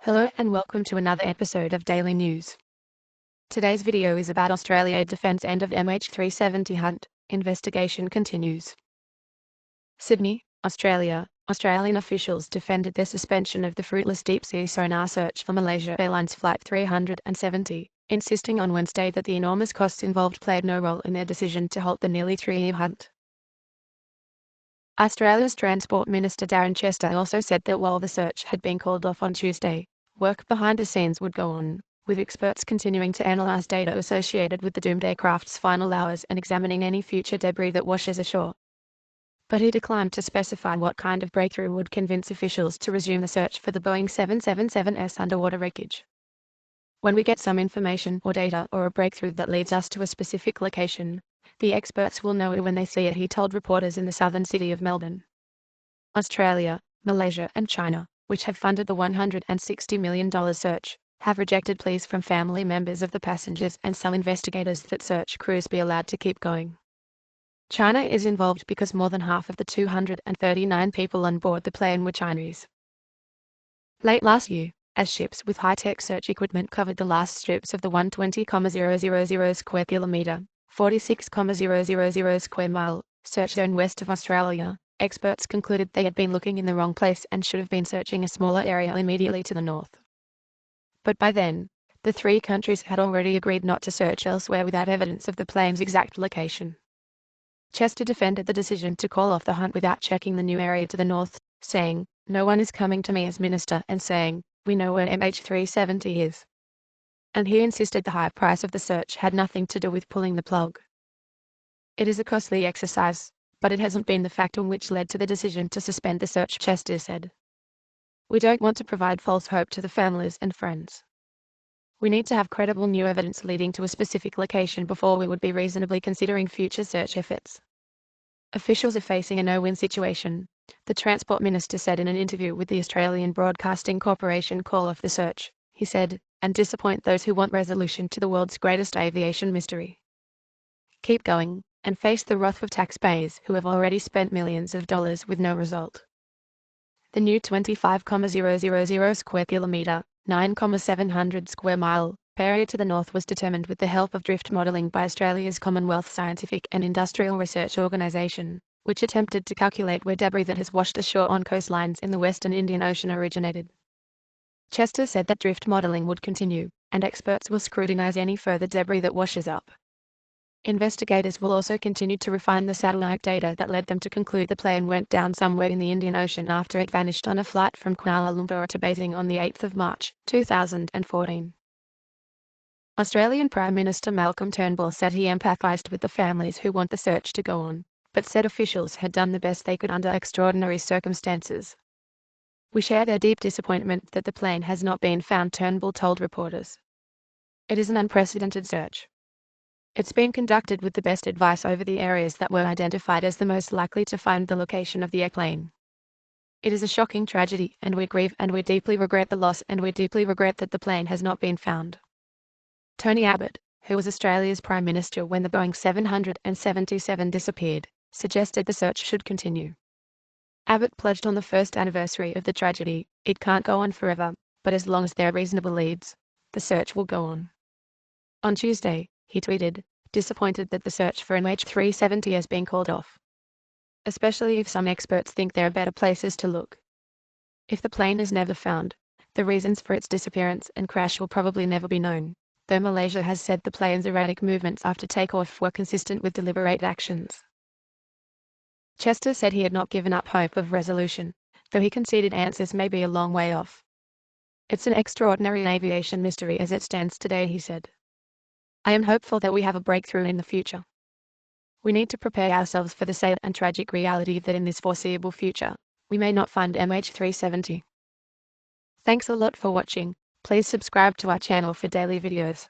Hello and welcome to another episode of Daily News. Today's video is about Australia defence end of MH370 hunt. Investigation continues. Sydney, Australia. Australian officials defended their suspension of the fruitless deep-sea sonar search for Malaysia Airlines Flight 370, insisting on Wednesday that the enormous costs involved played no role in their decision to halt the nearly 3-year hunt. Australia's Transport Minister Darren Chester also said that while the search had been called off on Tuesday, work behind the scenes would go on, with experts continuing to analyse data associated with the doomed aircraft's final hours and examining any future debris that washes ashore. But he declined to specify what kind of breakthrough would convince officials to resume the search for the Boeing 777's underwater wreckage. When we get some information or data or a breakthrough that leads us to a specific location, the experts will know it when they see it, he told reporters in the southern city of Melbourne. Australia, Malaysia and China, which have funded the $160 million search, have rejected pleas from family members of the passengers and some investigators that search crews be allowed to keep going. China is involved because more than half of the 239 people on board the plane were Chinese. Late last year, as ships with high-tech search equipment covered the last strips of the 120,000 square kilometre, 46,000 square mile search zone west of Australia, experts concluded they had been looking in the wrong place and should have been searching a smaller area immediately to the north. But by then, the three countries had already agreed not to search elsewhere without evidence of the plane's exact location. Chester defended the decision to call off the hunt without checking the new area to the north, saying, "No one is coming to me as minister and saying, we know where MH370 is." And he insisted the high price of the search had nothing to do with pulling the plug. It is a costly exercise, but it hasn't been the factor which led to the decision to suspend the search, Chester said. We don't want to provide false hope to the families and friends. We need to have credible new evidence leading to a specific location before we would be reasonably considering future search efforts. Officials are facing a no-win situation, the Transport Minister said in an interview with the Australian Broadcasting Corporation. Call off the search, he said, and disappoint those who want resolution to the world's greatest aviation mystery. Keep going, and face the wrath of taxpayers who have already spent millions of dollars with no result. The new 25,000 square kilometre, 9,700 square mile area to the north was determined with the help of drift modelling by Australia's Commonwealth Scientific and Industrial Research Organisation, which attempted to calculate where debris that has washed ashore on coastlines in the Western Indian Ocean originated. Chester said that drift modelling would continue, and experts will scrutinise any further debris that washes up. Investigators will also continue to refine the satellite data that led them to conclude the plane went down somewhere in the Indian Ocean after it vanished on a flight from Kuala Lumpur to Beijing on the 8th of March, 2014. Australian Prime Minister Malcolm Turnbull said he empathised with the families who want the search to go on, but said officials had done the best they could under extraordinary circumstances. We share their deep disappointment that the plane has not been found, Turnbull told reporters. It is an unprecedented search. It's been conducted with the best advice over the areas that were identified as the most likely to find the location of the airplane. It is a shocking tragedy, and we grieve and we deeply regret the loss, and we deeply regret that the plane has not been found. Tony Abbott, who was Australia's Prime Minister when the Boeing 777 disappeared, suggested the search should continue. Abbott pledged on the first anniversary of the tragedy, "It can't go on forever, but as long as there are reasonable leads, the search will go on." On Tuesday, he tweeted, disappointed that the search for MH370 has been called off. Especially if some experts think there are better places to look. If the plane is never found, the reasons for its disappearance and crash will probably never be known, though Malaysia has said the plane's erratic movements after takeoff were consistent with deliberate actions. Chester said he had not given up hope of resolution, though he conceded answers may be a long way off. It's an extraordinary aviation mystery as it stands today, he said. I am hopeful that we have a breakthrough in the future. We need to prepare ourselves for the sad and tragic reality that in this foreseeable future, we may not find MH370. Thanks a lot for watching. Please subscribe to our channel for daily videos.